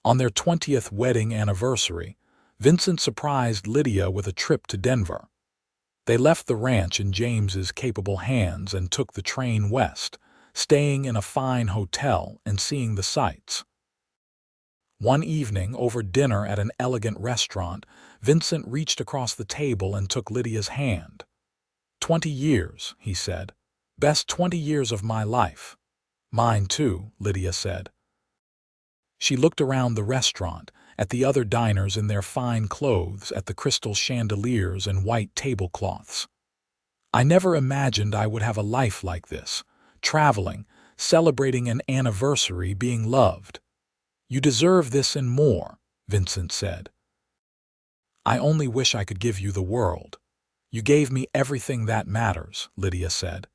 On their 20th wedding anniversary, Vincent surprised Lydia with a trip to Denver. They left the ranch in James's capable hands and took the train west, staying in a fine hotel and seeing the sights. One evening, over dinner at an elegant restaurant, Vincent reached across the table and took Lydia's hand. 20 years, he said. Best 20 years of my life. Mine too, Lydia said. She looked around the restaurant, at the other diners in their fine clothes, at the crystal chandeliers and white tablecloths. "I never imagined I would have a life like this, traveling, celebrating an anniversary, being loved." "You deserve this and more," Vincent said. "I only wish I could give you the world." "You gave me everything that matters," Lydia said.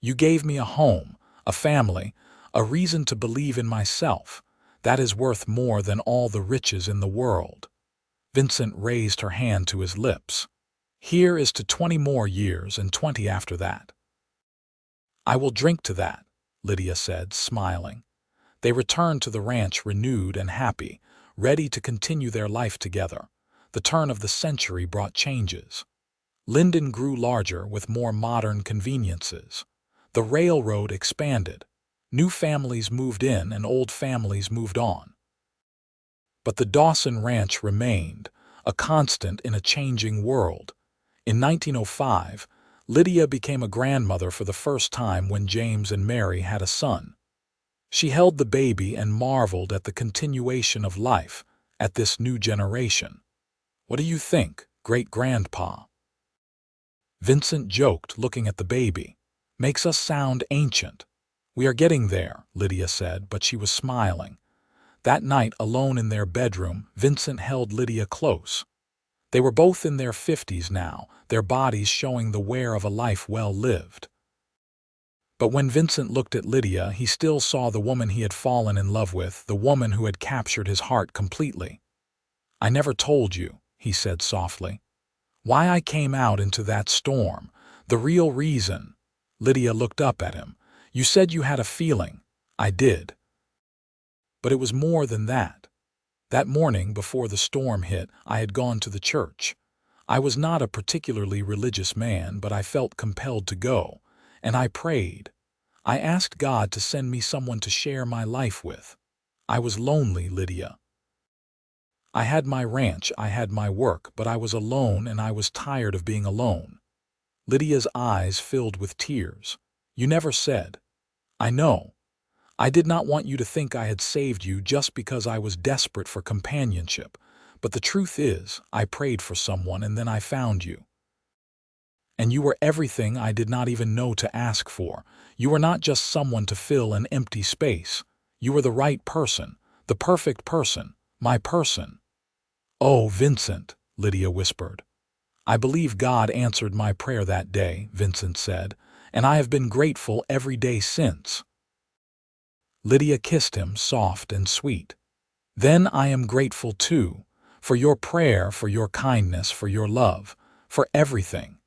"You gave me a home, a family, a reason to believe in myself. That is worth more than all the riches in the world." Vincent raised her hand to his lips. "Here is to 20 more years and 20 after that." "I will drink to that," Lydia said, smiling. They returned to the ranch renewed and happy, ready to continue their life together. The turn of the century brought changes. Linden grew larger with more modern conveniences. The railroad expanded. New families moved in and old families moved on. But the Dawson Ranch remained, a constant in a changing world. In 1905, Lydia became a grandmother for the first time when James and Mary had a son. She held the baby and marveled at the continuation of life, at this new generation. "What do you think, great-grandpa?" Vincent joked, looking at the baby. "Makes us sound ancient." "We are getting there," Lydia said, but she was smiling. That night, alone in their bedroom, Vincent held Lydia close. They were both in their 50s now, their bodies showing the wear of a life well lived. But when Vincent looked at Lydia, he still saw the woman he had fallen in love with, the woman who had captured his heart completely. "I never told you," he said softly. "Why I came out into that storm, the real reason." Lydia looked up at him. "You said you had a feeling." "I did. But it was more than that." That morning before the storm hit, I had gone to the church. I was not a particularly religious man, but I felt compelled to go, and I prayed. I asked God to send me someone to share my life with. I was lonely, Lydia. I had my ranch, I had my work, but I was alone and I was tired of being alone. Lydia's eyes filled with tears. You never said. I know. I did not want you to think I had saved you just because I was desperate for companionship. But the truth is, I prayed for someone and then I found you. And you were everything I did not even know to ask for. You were not just someone to fill an empty space. You were the right person, the perfect person, my person. Oh, Vincent, Lydia whispered. I believe God answered my prayer that day, Vincent said, and I have been grateful every day since. Lydia kissed him, soft and sweet. Then I am grateful too, for your prayer, for your kindness, for your love, for everything.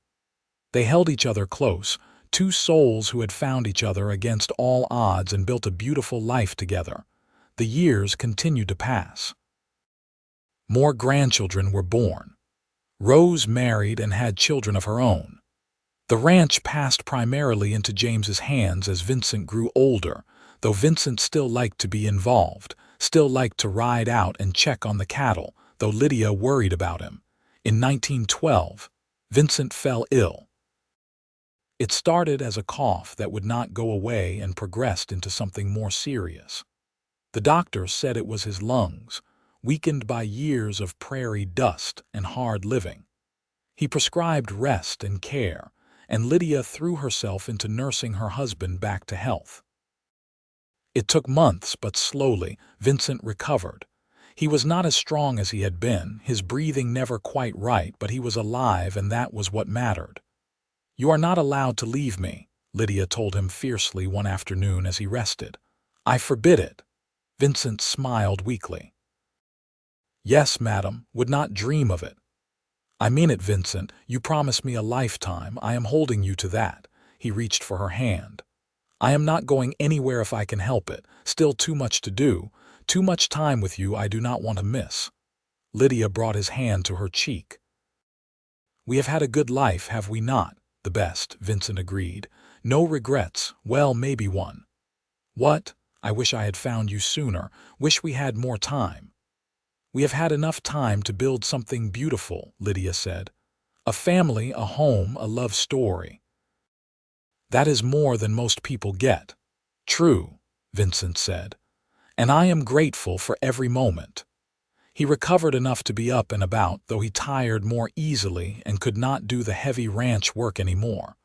They held each other close, two souls who had found each other against all odds and built a beautiful life together. The years continued to pass. More grandchildren were born. Rose married and had children of her own. The ranch passed primarily into James's hands as Vincent grew older, though Vincent still liked to be involved, still liked to ride out and check on the cattle, though Lydia worried about him. In 1912, Vincent fell ill. It started as a cough that would not go away and progressed into something more serious. The doctor said it was his lungs, weakened by years of prairie dust and hard living. He prescribed rest and care, and Lydia threw herself into nursing her husband back to health. It took months, but slowly, Vincent recovered. He was not as strong as he had been, his breathing never quite right, but he was alive, and that was what mattered. You are not allowed to leave me, Lydia told him fiercely one afternoon as he rested. I forbid it. Vincent smiled weakly. Yes, madam, would not dream of it. I mean it, Vincent. You promised me a lifetime. I am holding you to that. He reached for her hand. I am not going anywhere if I can help it. Still too much to do. Too much time with you I do not want to miss. Lydia brought his hand to her cheek. We have had a good life, have we not? The best, Vincent agreed. No regrets. Well, maybe one. What? I wish I had found you sooner. Wish we had more time. We have had enough time to build something beautiful, Lydia said. A family, a home, a love story. That is more than most people get. True, Vincent said. And I am grateful for every moment. He recovered enough to be up and about, though he tired more easily and could not do the heavy ranch work anymore.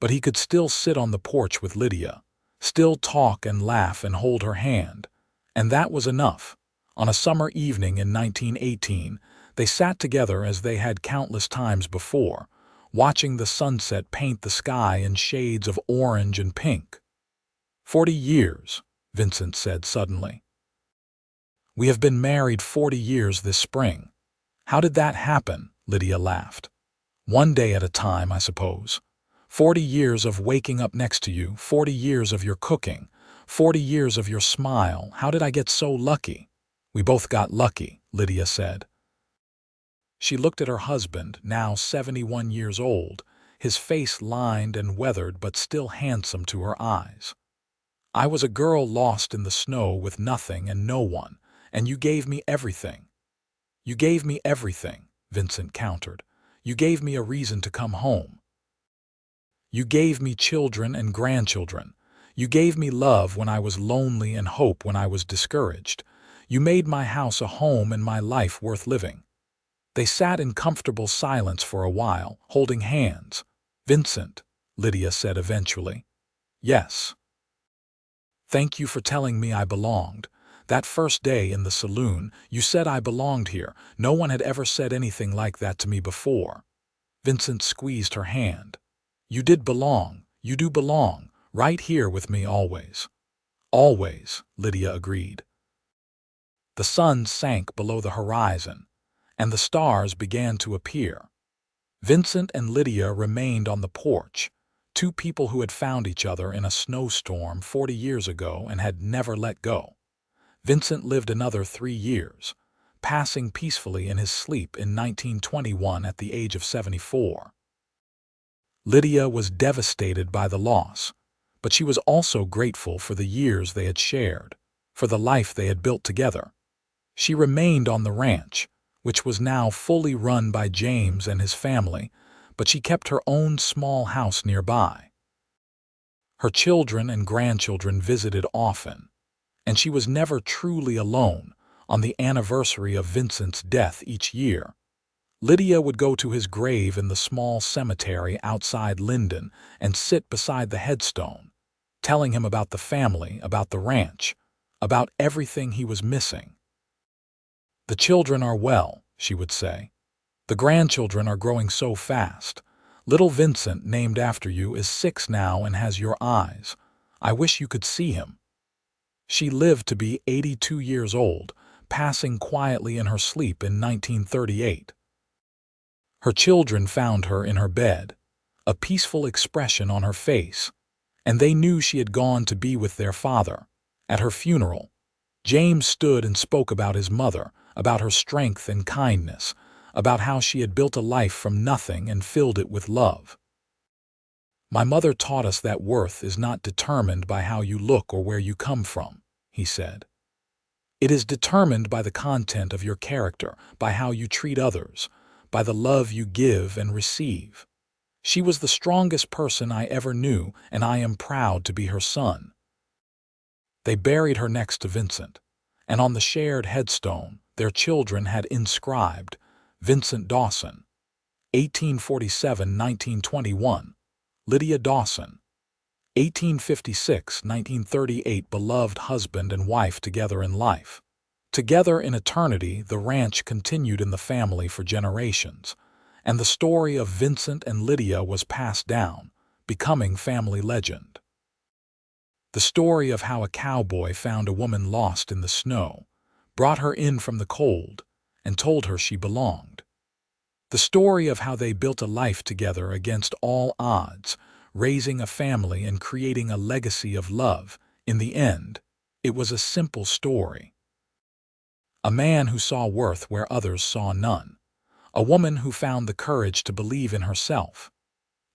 But he could still sit on the porch with Lydia, still talk and laugh and hold her hand. And that was enough. On a summer evening in 1918, they sat together as they had countless times before, watching the sunset paint the sky in shades of orange and pink. 40 years, Vincent said suddenly. We have been married 40 years this spring. How did that happen? Lydia laughed. One day at a time, I suppose. 40 years of waking up next to you, 40 years of your cooking, 40 years of your smile. How did I get so lucky? We both got lucky, Lydia said. She looked at her husband, now 71 years old, his face lined and weathered but still handsome to her eyes. I was a girl lost in the snow with nothing and no one, and you gave me everything. You gave me everything, Vincent countered. You gave me a reason to come home. You gave me children and grandchildren. You gave me love when I was lonely and hope when I was discouraged. You made my house a home and my life worth living. They sat in comfortable silence for a while, holding hands. Vincent, Lydia said eventually. Yes. Thank you for telling me I belonged. That first day in the saloon, you said I belonged here. No one had ever said anything like that to me before. Vincent squeezed her hand. You did belong. You do belong. Right here with me always. Always, Lydia agreed. The sun sank below the horizon, and the stars began to appear. Vincent and Lydia remained on the porch, two people who had found each other in a snowstorm 40 years ago and had never let go. Vincent lived another 3 years, passing peacefully in his sleep in 1921 at the age of 74. Lydia was devastated by the loss, but she was also grateful for the years they had shared, for the life they had built together. She remained on the ranch, which was now fully run by James and his family, but she kept her own small house nearby. Her children and grandchildren visited often, and she was never truly alone. On the anniversary of Vincent's death each year, Lydia would go to his grave in the small cemetery outside Linden and sit beside the headstone, telling him about the family, about the ranch, about everything he was missing. "The children are well," she would say. "The grandchildren are growing so fast. Little Vincent, named after you, is 6 now and has your eyes. I wish you could see him." She lived to be 82 years old, passing quietly in her sleep in 1938. Her children found her in her bed, a peaceful expression on her face, and they knew she had gone to be with their father. At her funeral, James stood and spoke about his mother, about her strength and kindness, about how she had built a life from nothing and filled it with love. "My mother taught us that worth is not determined by how you look or where you come from," he said. "It is determined by the content of your character, by how you treat others, by the love you give and receive. She was the strongest person I ever knew, and I am proud to be her son." They buried her next to Vincent, and on the shared headstone, their children had inscribed, "Vincent Dawson, 1847–1921, Lydia Dawson, 1856–1938, beloved husband and wife together in life. Together in eternity." The ranch continued in the family for generations, and the story of Vincent and Lydia was passed down, becoming family legend. The story of how a cowboy found a woman lost in the snow, brought her in from the cold, and told her she belonged. The story of how they built a life together against all odds, raising a family and creating a legacy of love. In the end, it was a simple story. A man who saw worth where others saw none. A woman who found the courage to believe in herself.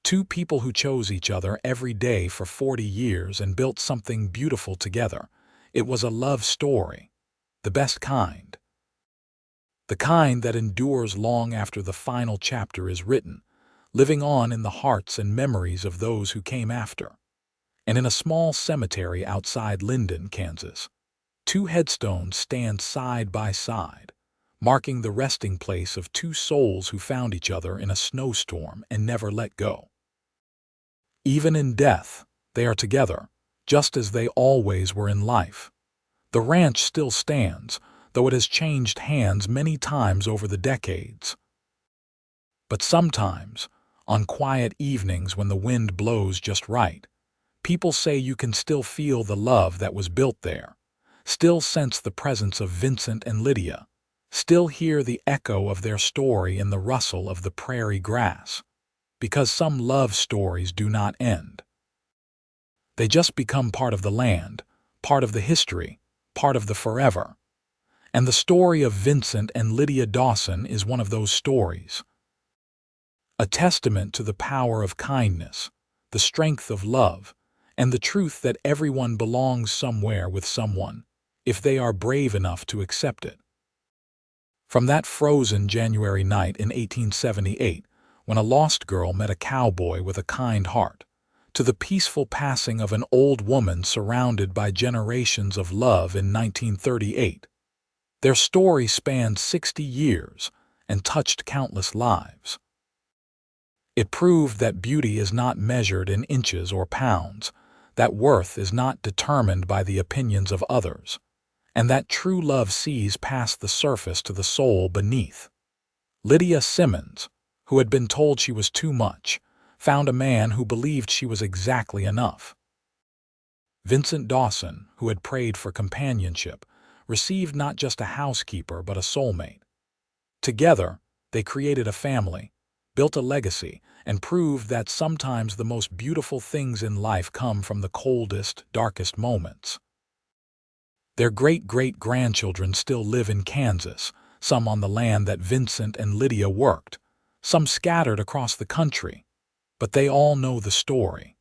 Two people who chose each other every day for 40 years and built something beautiful together. It was a love story, the best kind. The kind that endures long after the final chapter is written, living on in the hearts and memories of those who came after. And in a small cemetery outside Linden, Kansas, 2 headstones stand side by side, marking the resting place of 2 souls who found each other in a snowstorm and never let go. Even in death, they are together, just as they always were in life. The ranch still stands, though it has changed hands many times over the decades. But sometimes, on quiet evenings when the wind blows just right, people say you can still feel the love that was built there, still sense the presence of Vincent and Lydia, still hear the echo of their story in the rustle of the prairie grass, because some love stories do not end. They just become part of the land, part of the history, part of the forever. And the story of Vincent and Lydia Dawson is one of those stories. A testament to the power of kindness, the strength of love, and the truth that everyone belongs somewhere with someone, if they are brave enough to accept it. From that frozen January night in 1878, when a lost girl met a cowboy with a kind heart, to the peaceful passing of an old woman surrounded by generations of love in 1938, their story spanned 60 years and touched countless lives. It proved that beauty is not measured in inches or pounds, that worth is not determined by the opinions of others, and that true love sees past the surface to the soul beneath. Lydia Simmons, who had been told she was too much, found a man who believed she was exactly enough. Vincent Dawson, who had prayed for companionship, received not just a housekeeper but a soulmate. Together, they created a family, built a legacy, and proved that sometimes the most beautiful things in life come from the coldest, darkest moments. Their great-great-grandchildren still live in Kansas, some on the land that Vincent and Lydia worked, some scattered across the country, but they all know the story.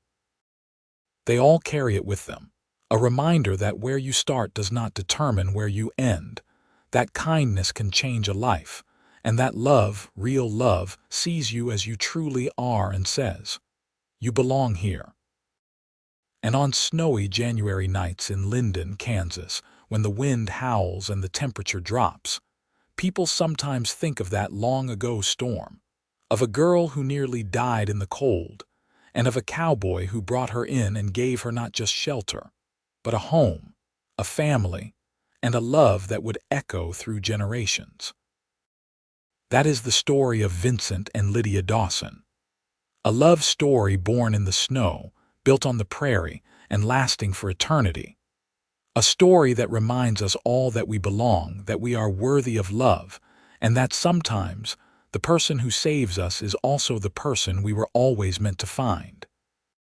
They all carry it with them, a reminder that where you start does not determine where you end, that kindness can change a life, and that love, real love, sees you as you truly are and says, "You belong here." And on snowy January nights in Linden, Kansas, when the wind howls and the temperature drops, people sometimes think of that long-ago storm, of a girl who nearly died in the cold, and of a cowboy who brought her in and gave her not just shelter, but a home, a family, and a love that would echo through generations. That is the story of Vincent and Lydia Dawson, a love story born in the snow, built on the prairie, and lasting for eternity. A story that reminds us all that we belong, that we are worthy of love, and that sometimes the person who saves us is also the person we were always meant to find.